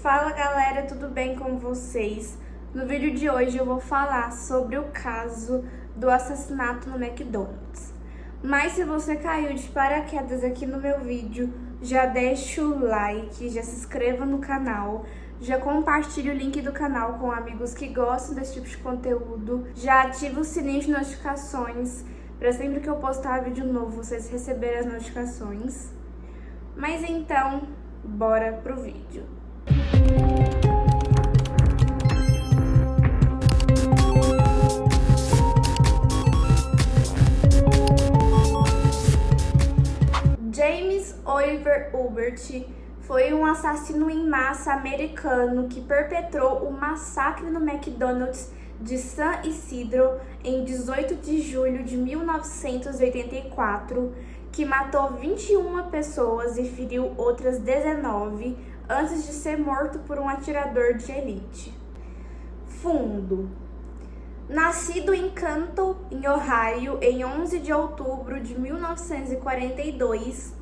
Fala galera, tudo bem com vocês? No vídeo de hoje eu vou falar sobre o caso do assassinato no McDonald's. Mas se você caiu de paraquedas aqui no meu vídeo, já deixa o like, já se inscreva no canal, já compartilhe o link do canal com amigos que gostam desse tipo de conteúdo, já ativa o sininho de notificações para sempre que eu postar vídeo novo vocês receberem as notificações. Mas então, bora pro vídeo. James Oliver Hubert foi um assassino em massa americano que perpetrou o massacre no McDonald's de San Isidro em 18 de julho de 1984, que matou 21 pessoas e feriu outras 19 antes de ser morto por um atirador de elite. Fundo. Nascido em Canton, em Ohio, em 11 de outubro de 1942,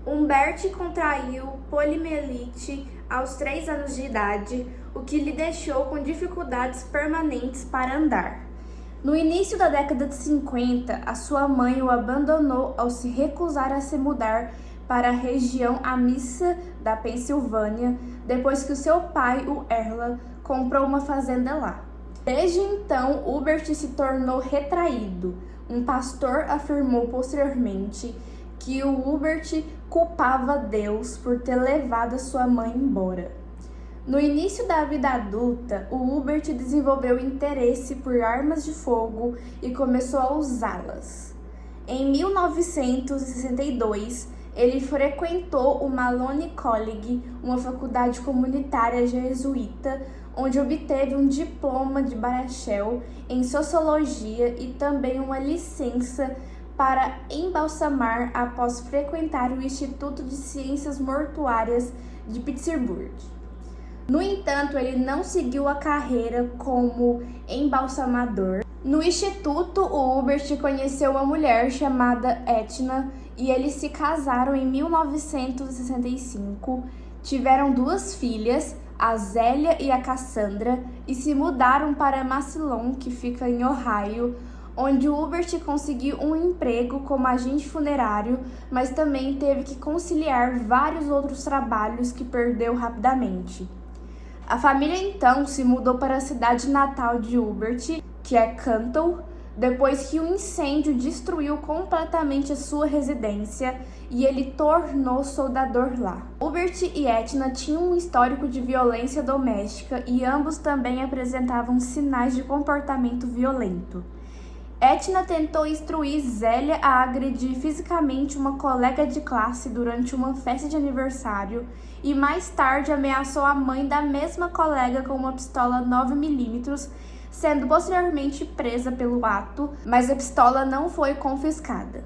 Hubert contraiu poliomielite aos 3 anos de idade, o que lhe deixou com dificuldades permanentes para andar. No início da década de 50, a sua mãe o abandonou ao se recusar a se mudar para a região Amissa da Pensilvânia, depois que o seu pai, o Erla, comprou uma fazenda lá. Desde então, Hubert se tornou retraído. Um pastor afirmou posteriormente que o Hubert culpava Deus por ter levado a sua mãe embora. No início da vida adulta, o Hubert desenvolveu interesse por armas de fogo e começou a usá-las. Em 1962, ele frequentou o Malone College, uma faculdade comunitária jesuíta, onde obteve um diploma de bacharel em sociologia e também uma licença para embalsamar após frequentar o Instituto de Ciências Mortuárias de Pittsburgh. No entanto, ele não seguiu a carreira como embalsamador. No instituto, o Hubert conheceu uma mulher chamada Etna e eles se casaram em 1965. Tiveram 2 filhas, a Zélia e a Cassandra, e se mudaram para Massillon, que fica em Ohio, onde o Hubert conseguiu um emprego como agente funerário, mas também teve que conciliar vários outros trabalhos que perdeu rapidamente. A família então se mudou para a cidade natal de Hubert, que é Canton, depois que um incêndio destruiu completamente a sua residência e ele tornou soldador lá. Hubert e Etna tinham um histórico de violência doméstica e ambos também apresentavam sinais de comportamento violento. Etna tentou instruir Zélia a agredir fisicamente uma colega de classe durante uma festa de aniversário e mais tarde ameaçou a mãe da mesma colega com uma pistola 9mm, sendo posteriormente presa pelo ato, mas a pistola não foi confiscada.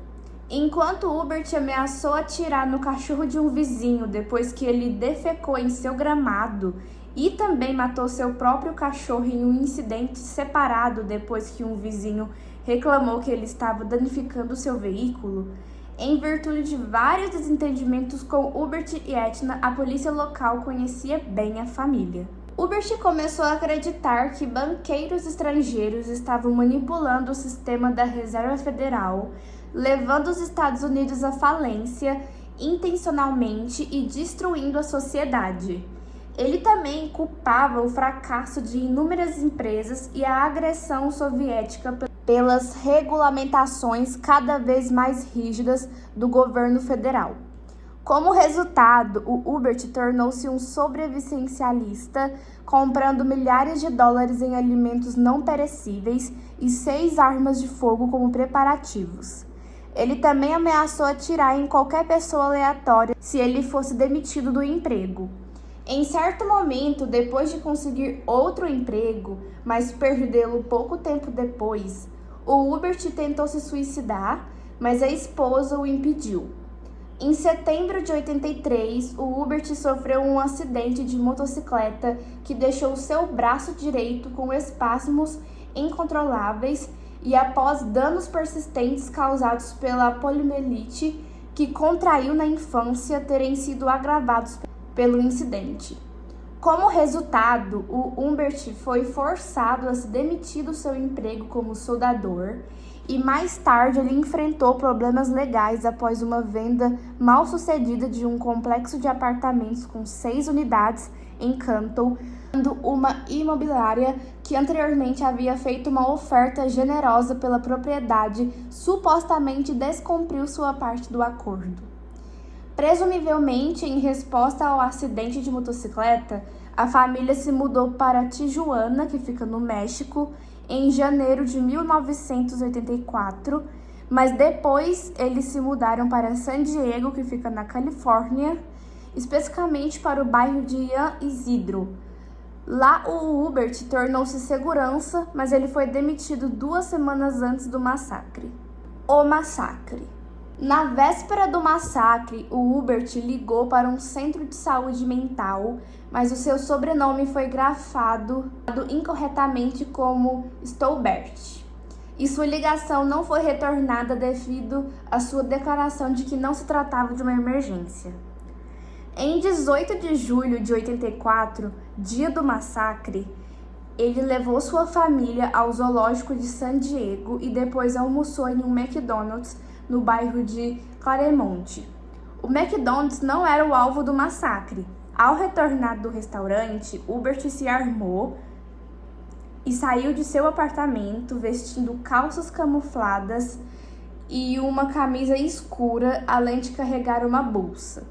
Enquanto Hubert ameaçou atirar no cachorro de um vizinho depois que ele defecou em seu gramado e também matou seu próprio cachorro em um incidente separado depois que um vizinho reclamou que ele estava danificando seu veículo, em virtude de vários desentendimentos com Hubert e Etna, a polícia local conhecia bem a família. Hubert começou a acreditar que banqueiros estrangeiros estavam manipulando o sistema da Reserva Federal, levando os Estados Unidos à falência intencionalmente e destruindo a sociedade. Ele também culpava o fracasso de inúmeras empresas e a agressão soviética pelas regulamentações cada vez mais rígidas do governo federal. Como resultado, o Hubert tornou-se um sobrevivencialista, comprando milhares de dólares em alimentos não perecíveis e 6 armas de fogo como preparativos. Ele também ameaçou atirar em qualquer pessoa aleatória se ele fosse demitido do emprego. Em certo momento, depois de conseguir outro emprego, mas perdê-lo pouco tempo depois, o Hubert tentou se suicidar, mas a esposa o impediu. Em setembro de 83, o Hubert sofreu um acidente de motocicleta que deixou seu braço direito com espasmos incontroláveis e após danos persistentes causados pela poliomielite que contraiu na infância terem sido agravados pelo incidente. Como resultado, o Humbert foi forçado a se demitir do seu emprego como soldador e mais tarde ele enfrentou problemas legais após uma venda mal sucedida de um complexo de apartamentos com 6 unidades em Canton, quando uma imobiliária que anteriormente havia feito uma oferta generosa pela propriedade supostamente descumpriu sua parte do acordo. Presumivelmente, em resposta ao acidente de motocicleta, a família se mudou para Tijuana, que fica no México, em janeiro de 1984, mas depois eles se mudaram para San Diego, que fica na Califórnia, especificamente para o bairro de San Isidro. Lá o Hubert tornou-se segurança, mas ele foi demitido 2 semanas antes do massacre. O massacre. Na véspera do massacre, o Hubert ligou para um centro de saúde mental, mas o seu sobrenome foi grafado incorretamente como Stolbert. E sua ligação não foi retornada devido à sua declaração de que não se tratava de uma emergência. Em 18 de julho de 84, dia do massacre, ele levou sua família ao zoológico de San Diego e depois almoçou em um McDonald's no bairro de Claremont. O McDonald's não era o alvo do massacre. Ao retornar do restaurante, Hubert se armou e saiu de seu apartamento vestindo calças camufladas e uma camisa escura, além de carregar uma bolsa.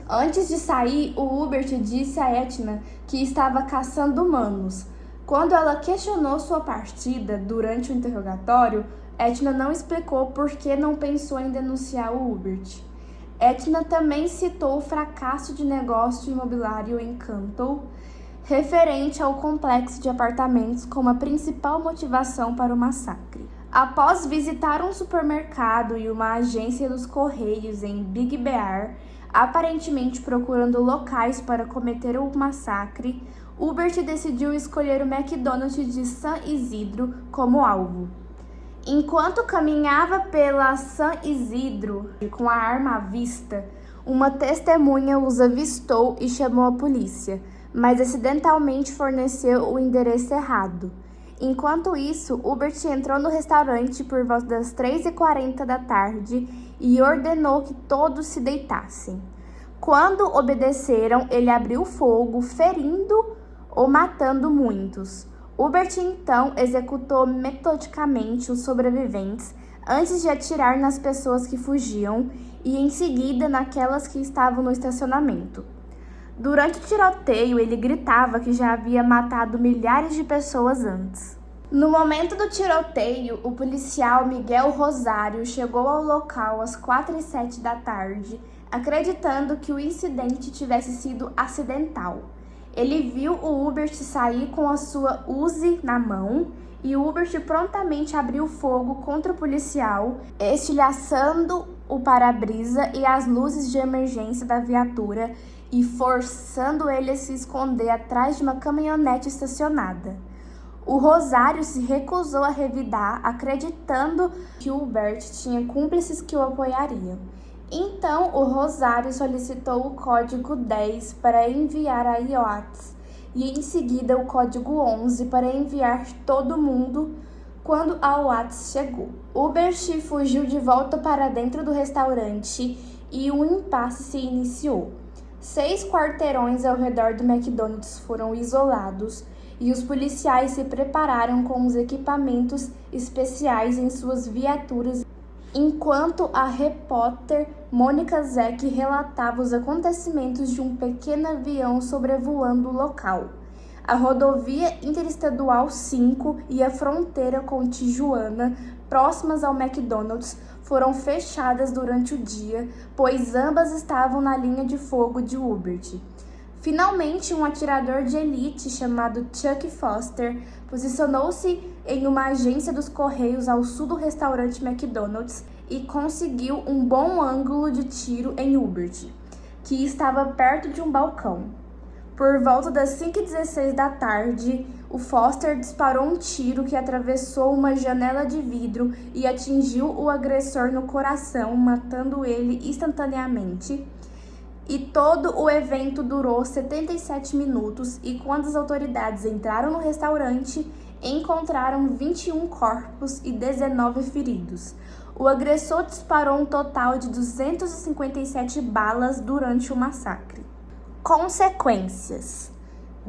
Antes de sair, o Hubert disse a Edna que estava caçando humanos. Quando ela questionou sua partida durante o interrogatório, Edna não explicou por que não pensou em denunciar o Hubert. Edna também citou o fracasso de negócio imobiliário em Canton, referente ao complexo de apartamentos, como a principal motivação para o massacre. Após visitar um supermercado e uma agência dos Correios em Big Bear, aparentemente procurando locais para cometer o massacre, Hubert decidiu escolher o McDonald's de San Isidro como alvo. Enquanto caminhava pela San Isidro com a arma à vista, uma testemunha os avistou e chamou a polícia, mas acidentalmente forneceu o endereço errado. Enquanto isso, Hubert entrou no restaurante por volta das 3h40 da tarde e ordenou que todos se deitassem. Quando obedeceram, ele abriu fogo, ferindo ou matando muitos. Hubert então executou metodicamente os sobreviventes antes de atirar nas pessoas que fugiam e em seguida naquelas que estavam no estacionamento. Durante o tiroteio, ele gritava que já havia matado milhares de pessoas antes. No momento do tiroteio, o policial Miguel Rosário chegou ao local às 4h07 da tarde, acreditando que o incidente tivesse sido acidental. Ele viu o Hubert sair com a sua Uzi na mão e o Hubert prontamente abriu fogo contra o policial, estilhaçando o para-brisa e as luzes de emergência da viatura e forçando ele a se esconder atrás de uma caminhonete estacionada. O Rosário se recusou a revidar, acreditando que o Hubert tinha cúmplices que o apoiariam. Então, o Rosário solicitou o código 10 para enviar a IOATS e em seguida o código 11 para enviar todo mundo quando a IOATS chegou. Hubert fugiu de volta para dentro do restaurante e um impasse se iniciou. 6 quarteirões ao redor do McDonald's foram isolados e os policiais se prepararam com os equipamentos especiais em suas viaturas, enquanto a repórter Mônica Zeck relatava os acontecimentos de um pequeno avião sobrevoando o local. A rodovia Interestadual 5 e a fronteira com Tijuana, próximas ao McDonald's, foram fechadas durante o dia, pois ambas estavam na linha de fogo de Hubert. Finalmente, um atirador de elite chamado Chuck Foster posicionou-se em uma agência dos Correios ao sul do restaurante McDonald's e conseguiu um bom ângulo de tiro em Hubert, que estava perto de um balcão. Por volta das 5h16 da tarde, o Foster disparou um tiro que atravessou uma janela de vidro e atingiu o agressor no coração, matando ele instantaneamente. e todo o evento durou 77 minutos e quando as autoridades entraram no restaurante, encontraram 21 corpos e 19 feridos. O agressor disparou um total de 257 balas durante o massacre. Consequências.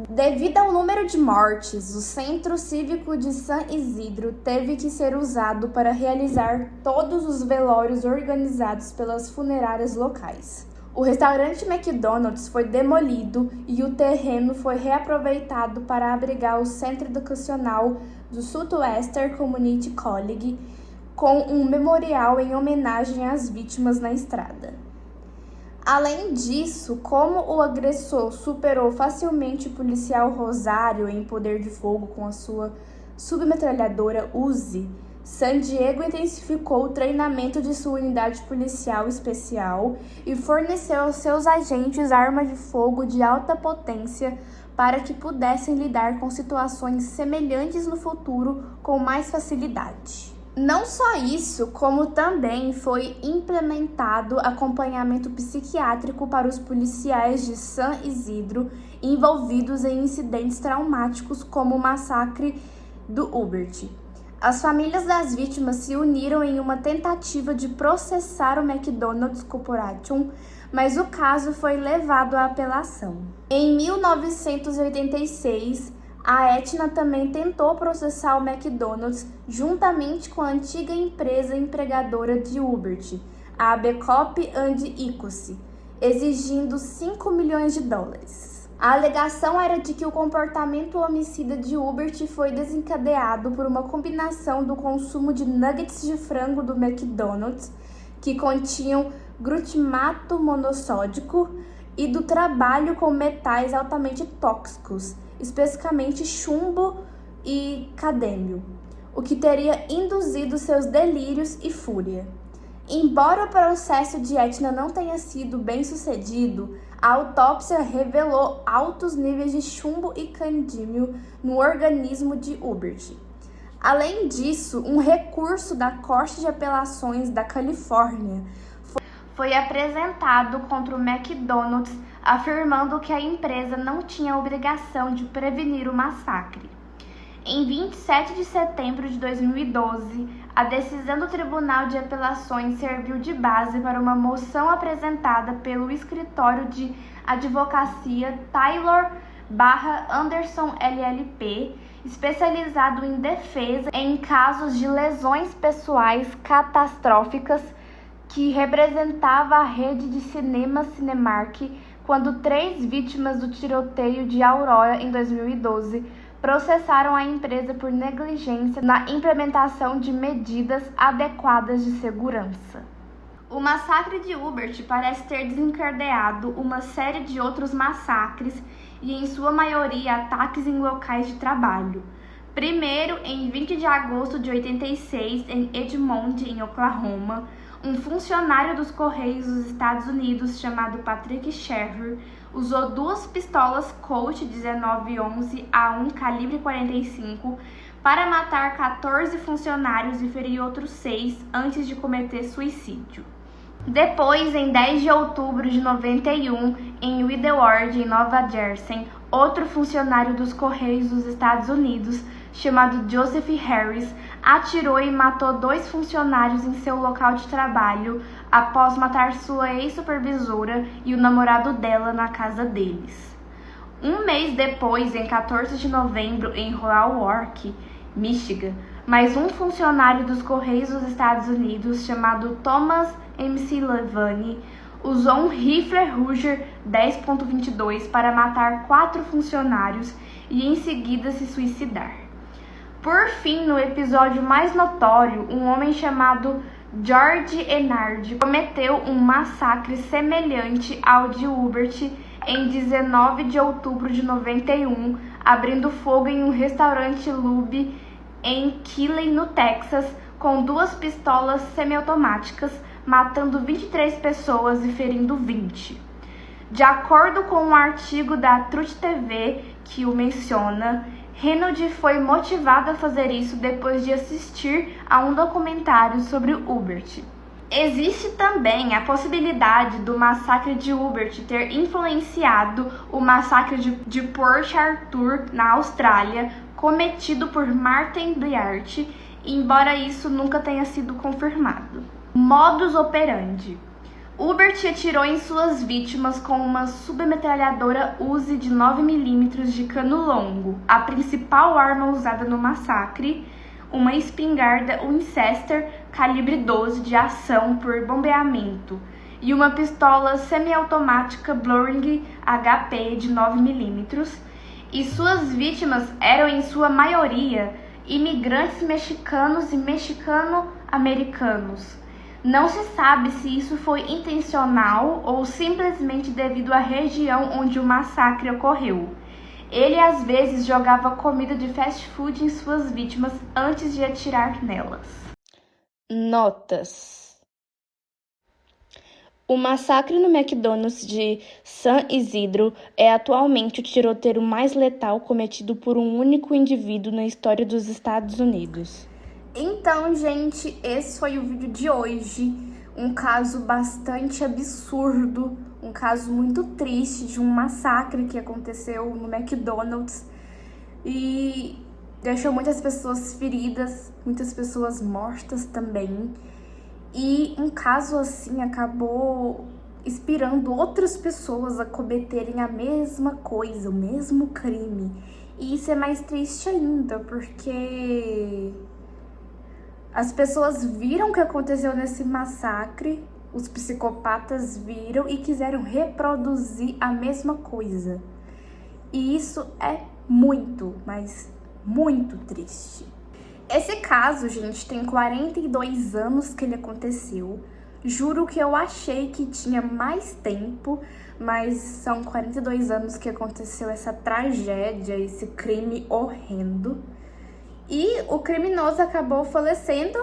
Devido ao número de mortes, o Centro Cívico de San Isidro teve que ser usado para realizar todos os velórios organizados pelas funerárias locais. O restaurante McDonald's foi demolido e o terreno foi reaproveitado para abrigar o Centro Educacional do Southwestern Community College, com um memorial em homenagem às vítimas na estrada. Além disso, como o agressor superou facilmente o policial Rosário em poder de fogo com a sua submetralhadora Uzi, San Diego intensificou o treinamento de sua unidade policial especial e forneceu aos seus agentes armas de fogo de alta potência para que pudessem lidar com situações semelhantes no futuro com mais facilidade. Não só isso, como também foi implementado acompanhamento psiquiátrico para os policiais de San Isidro envolvidos em incidentes traumáticos como o massacre do Hubert. As famílias das vítimas se uniram em uma tentativa de processar o McDonald's Corporation, mas o caso foi levado à apelação. Em 1986, a Aetna também tentou processar o McDonald's juntamente com a antiga empresa empregadora de Hubert, a Abercrombie & Eccles, exigindo $5 milhões. A alegação era de que o comportamento homicida de Hubert foi desencadeado por uma combinação do consumo de nuggets de frango do McDonald's, que continham glutamato monossódico, e do trabalho com metais altamente tóxicos, especificamente chumbo e cadêmio, o que teria induzido seus delírios e fúria. Embora o processo de Aetna não tenha sido bem sucedido, a autópsia revelou altos níveis de chumbo e cadêmio no organismo de Hubert. Além disso, um recurso da Corte de Apelações da Califórnia foi apresentado contra o McDonald's, afirmando que a empresa não tinha obrigação de prevenir o massacre. Em 27 de setembro de 2012, a decisão do Tribunal de Apelações serviu de base para uma moção apresentada pelo escritório de advocacia Taylor/Anderson LLP, especializado em defesa em casos de lesões pessoais catastróficas, que representava a rede de cinema Cinemark, quando 3 vítimas do tiroteio de Aurora em 2012 processaram a empresa por negligência na implementação de medidas adequadas de segurança. O massacre de Hubert parece ter desencadeado uma série de outros massacres e, em sua maioria, ataques em locais de trabalho. Primeiro, em 20 de agosto de 86, em Edmond, em Oklahoma, um funcionário dos Correios dos Estados Unidos chamado Patrick Sherry usou 2 pistolas Colt 1911 A1 calibre 45 para matar 14 funcionários e ferir outros 6 antes de cometer suicídio. Depois, em 10 de outubro de 91, em Wildwood, em Nova Jersey, outro funcionário dos Correios dos Estados Unidos, chamado Joseph Harris, atirou e matou 2 funcionários em seu local de trabalho após matar sua ex-supervisora e o namorado dela na casa deles. Um mês depois, em 14 de novembro, em Royal Oak, Michigan, mais um funcionário dos Correios dos Estados Unidos, chamado Thomas MC Levane, usou um rifle Ruger 10.22 para matar 4 funcionários e em seguida se suicidar. Por fim, no episódio mais notório, um homem chamado George Enard cometeu um massacre semelhante ao de Hubert em 19 de outubro de 91, abrindo fogo em um restaurante Lube em Killeen, no Texas, com 2 pistolas semiautomáticas, matando 23 pessoas e ferindo 20. De acordo com um artigo da Truth TV que o menciona, Reynolds foi motivado a fazer isso depois de assistir a um documentário sobre o Hubert. Existe também a possibilidade do massacre de Urbert ter influenciado o massacre de Port Arthur, na Austrália, cometido por Martin Blyart, embora isso nunca tenha sido confirmado. Modus operandi. Urbert atirou em suas vítimas com uma submetralhadora Uzi de 9mm de cano longo, a principal arma usada no massacre, uma espingarda Winchester calibre 12 de ação por bombeamento e uma pistola semiautomática Browning HP de 9mm, e suas vítimas eram em sua maioria imigrantes mexicanos e mexicano-americanos. Não se sabe se isso foi intencional ou simplesmente devido à região onde o massacre ocorreu. Ele às vezes jogava comida de fast food em suas vítimas antes de atirar nelas. Notas. O massacre no McDonald's de San Isidro é atualmente o tiroteio mais letal cometido por um único indivíduo na história dos Estados Unidos. Então, gente, esse foi o vídeo de hoje. Um caso bastante absurdo, um caso muito triste de um massacre que aconteceu no McDonald's e deixou muitas pessoas feridas, muitas pessoas mortas também. E um caso assim acabou inspirando outras pessoas a cometerem a mesma coisa, o mesmo crime. E isso é mais triste ainda, porque as pessoas viram o que aconteceu nesse massacre, os psicopatas viram e quiseram reproduzir a mesma coisa. E isso é muito, mas muito triste. Esse caso, gente, tem 42 anos que ele aconteceu. Juro que eu achei que tinha mais tempo, mas são 42 anos que aconteceu essa tragédia, esse crime horrendo. E o criminoso acabou falecendo,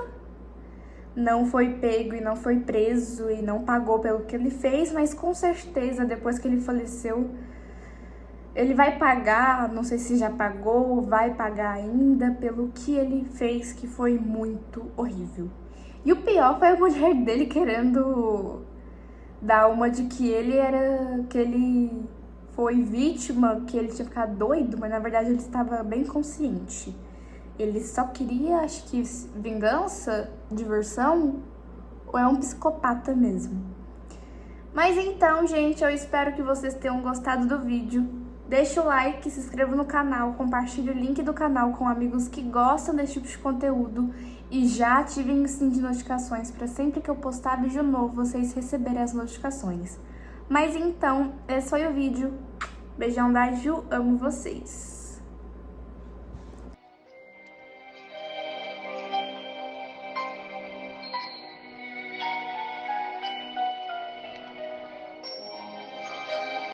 não foi pego e não foi preso e não pagou pelo que ele fez, mas com certeza depois que ele faleceu, ele vai pagar, não sei se já pagou, vai pagar ainda pelo que ele fez, que foi muito horrível. E o pior foi a mulher dele querendo dar uma de que ele foi vítima, que ele tinha ficado doido, mas na verdade ele estava bem consciente. Ele só queria, acho que, vingança, diversão, ou é um psicopata mesmo. Mas então, gente, eu espero que vocês tenham gostado do vídeo. Deixa o like, se inscreva no canal, compartilhe o link do canal com amigos que gostam desse tipo de conteúdo e já ativem o sininho de notificações para sempre que eu postar vídeo novo vocês receberem as notificações. Mas então, esse foi o vídeo. Beijão da Ju, amo vocês!